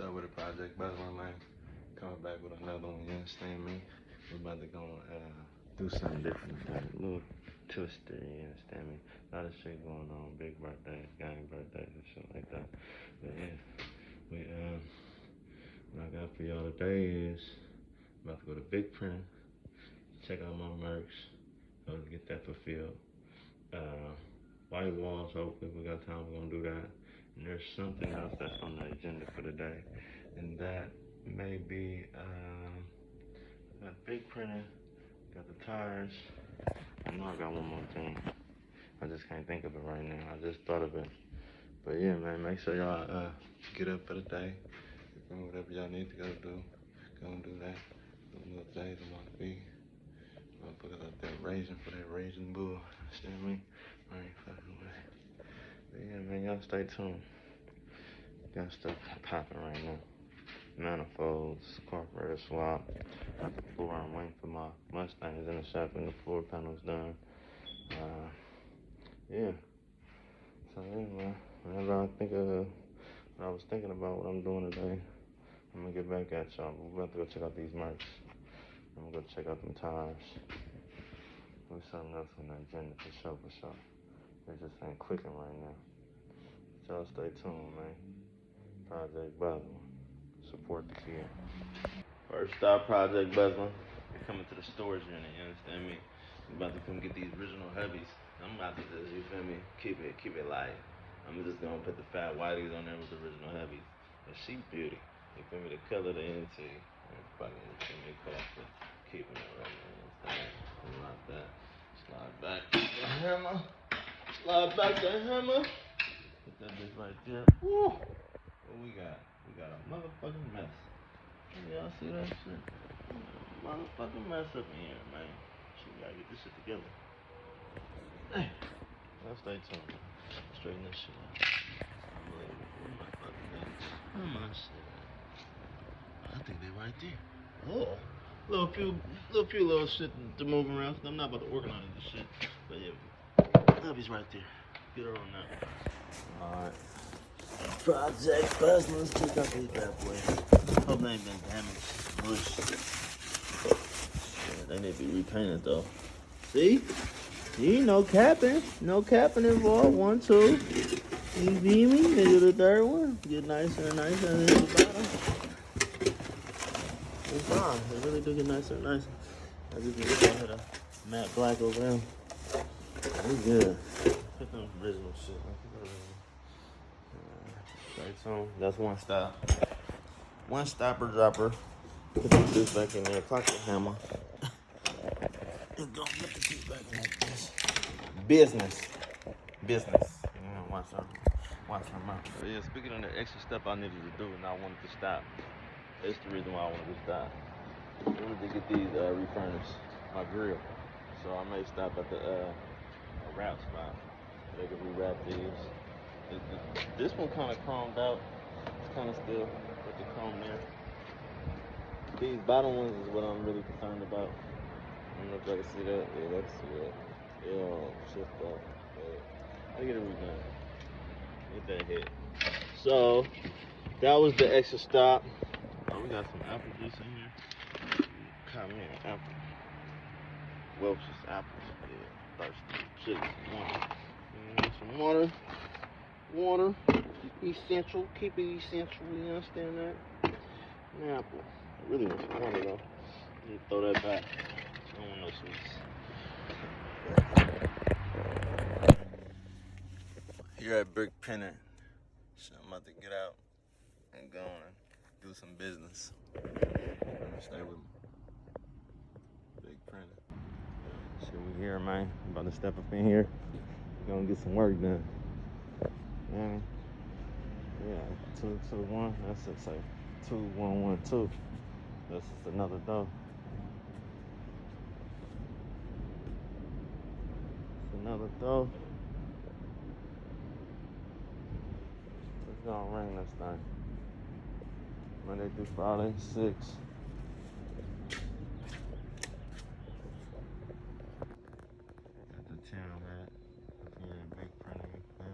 up with a project Buzzman, man? Coming back with another one, you understand me? We're about to go do something different today. A little twisted, you understand me? A lot of shit going on, big birthdays, gang birthdays, and shit like that. But yeah, what I got for y'all today is I'm about to go to Big Print, check out my merch, get that fulfilled. White walls, hopefully we got time, we're gonna do that. And there's something else that's on the agenda for today, and that may be got big printing, got the tires. I know I got one more thing. I just can't think of it right now. I just thought of it. But yeah, man, make sure y'all get up for the day. Whatever y'all need to go do, go and do that. Those little days I'm gonna be. Motherfuckers out there raising for that raising bull. Understand me? I ain't fucking with it. But yeah, man, y'all stay tuned. Got stuff popping right now. Manifolds, carburetor swap. Got the floor. I'm waiting for my Mustangs in the shop and the floor panels done. Yeah. So yeah, man. Whenever I think of what I was thinking about what I'm doing today, I'm gonna get back at y'all. We're about to go check out these merch. I'm gonna go check out them tires. There's something else on the agenda for sure, for sure. It just ain't clicking right now. So y'all stay tuned, man. Project Buzzman. Support the kid. First stop, Project Buzzman. We're coming to the storage unit, you understand me? We're about to come get these original heavies. I'm about to just, you feel me, keep it light. I'm just gonna put the fat whiteys on there with the original heavies. And she beauty. You feel me? The color, the NT. And fucking, you feel me, cost keeping it right now, you understand me? Like that. Slide back the hammer. Slide back the hammer. Put that bitch right there. Woo! What we got? We got a motherfucking mess. Y'all see that shit? Motherfucking mess up in here, man. Shit, we gotta get this shit together. Hey, let's stay tuned. Straighten this shit out. Unbelievable. Where my fucking things? Where my shit at? I think they right there. Oh. Little shit to move around. I'm not about to organize this shit. But yeah, Hubby's right there. Get her on that. Alright. Project Buzz, let's check out these bad boys. Hope they ain't been damaged, mushed. Yeah, they need to be repainted though. See, no capping involved. 1, 2. You feel me? They do the third one. Get nicer and nicer at the bottom. It's fine. They really do get nicer and nicer. As you can see, I had a matte black over them. We good. Put them original shit. Stay tuned. That's one stop. One stopper dropper. Put this back in there. Pocket hammer. And don't put the piece back like this. Business. You know, watch our mouth. So yeah, speaking of the extra stuff I needed to do and I wanted to stop. That's the reason why I wanted to stop. I wanted to get these refurnished, my grill. So I may stop at the wrap spot. They can rewrap these. This one kind of chromed out. It's kind of still with the chrome there. These bottom ones is what I'm really concerned about. I don't know if y'all can see that. Yeah, let's see that. Yeah, shift that. Yeah. I get it redone. Get that hit. So, that was the extra stop. Oh, we got some apple juice in here. Come here, apple. Welch's apples. Yeah, thirsty. Sugar, some water. Some water. Essential. Keep it essential. You understand that? An apple. I really want some water though. Need to throw that back. I don't want no sweets. Here at Brick Printer. So I'm about to get out and go and do some business. Stay with me. Big Printer. So we here, man. I'm about to step up in here. Gonna get some work done. Yeah, 221. That's it. Say 2112. This is another door. It's another door. It's gonna ring this thing. Monday through Friday, 6. Got the town hat. Up here at Big Printer, you feel me?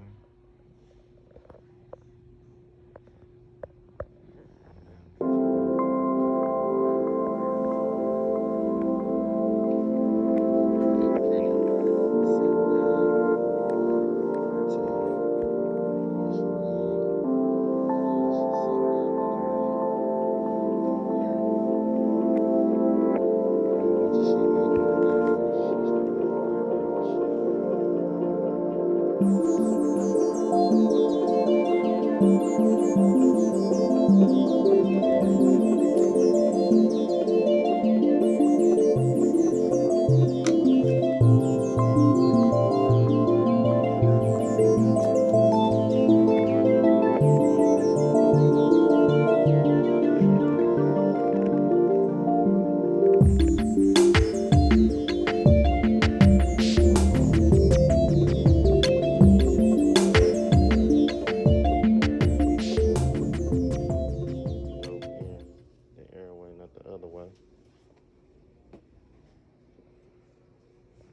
The airway, not the other way.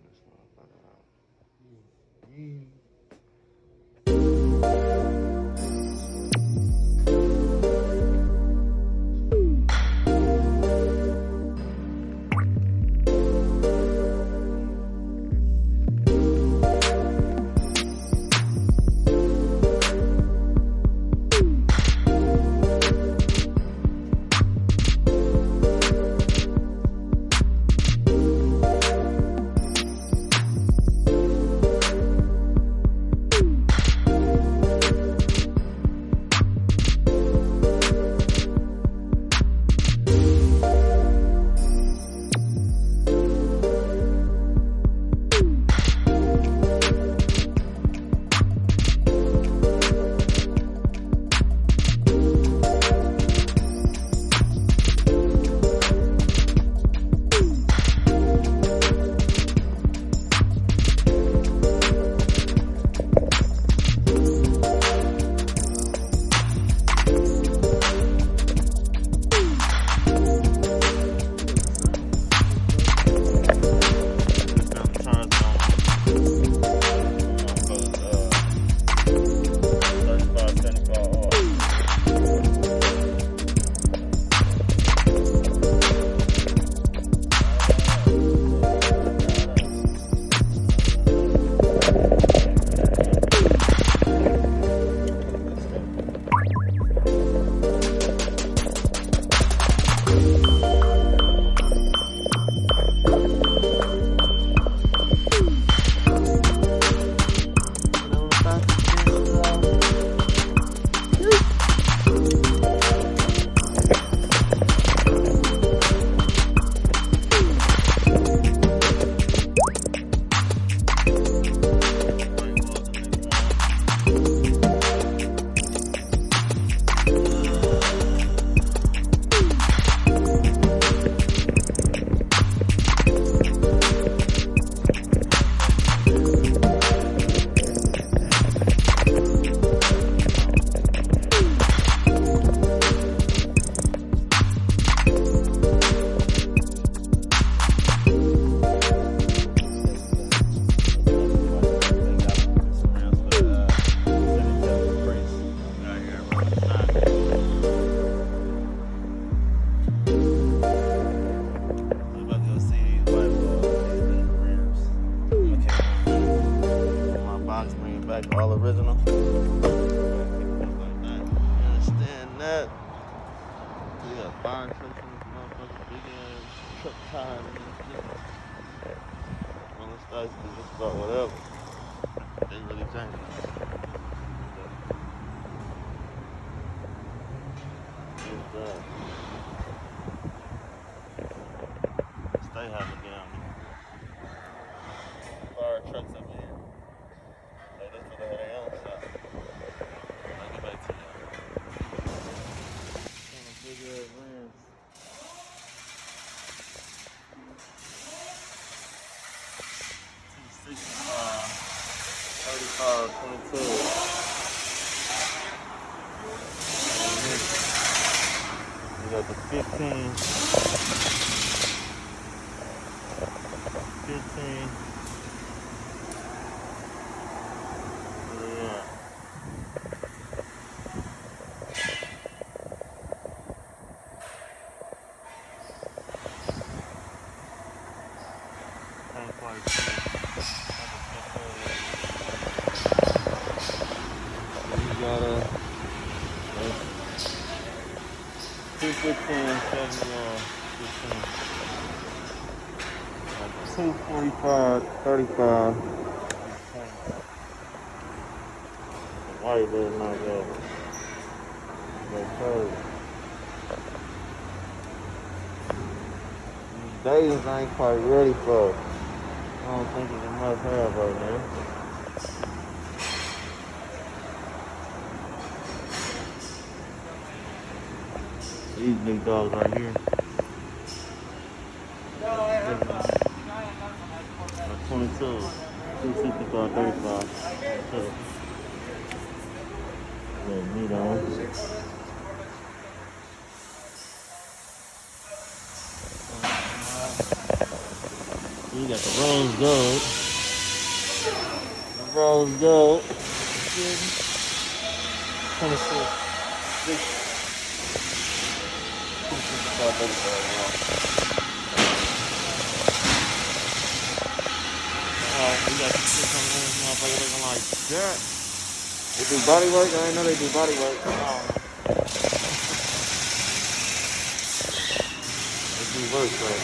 This motherfucker out. All original. You understand that? We got fire trucks in this motherfucker, big ass truck tires and shit. Well, it's nice to just about whatever. They really change. Stay having down fire trucks up in here. Hey, this for their own shop. I'll get back to y'all. Big ass rims. 265, 35, 22. We got the 15. 15. Yeah. Ain't quite sure. We got a 215, 245, 35. White is not good. crazy. These days I ain't quite ready for. I don't think it's enough hair right now. These big dogs right here. 22, 265, 35. Little meat on. You got the rose gold. The rose gold. 26. 265, 35. We got some shit coming in this motherfucker looking like that. They do body work? I didn't know they do body work. They do work, though.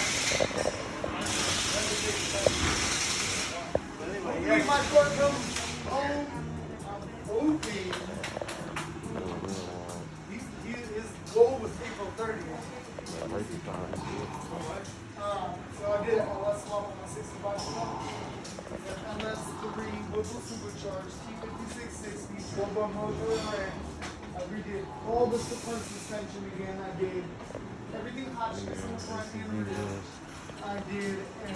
Anyway, my court comes home, I'm hoping his goal was April 30th. So I did a swap on my 65 MS3 Whipple Supercharged T5660 4-bar motor and ram. I redid all the front suspension again. I did everything hot shifts in the front and the rear. I did a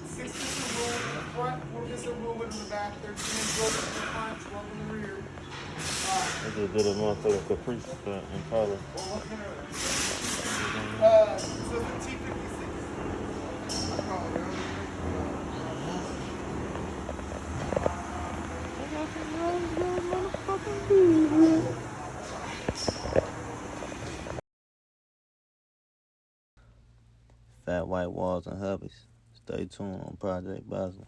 6-piston roll in the front, 4-piston roll in the back, 13-inch roll in the front, 12 in the rear. I just did a motherfucking Caprice in color. So the T56. Fat white walls and hubbies. Stay tuned on Project Basel.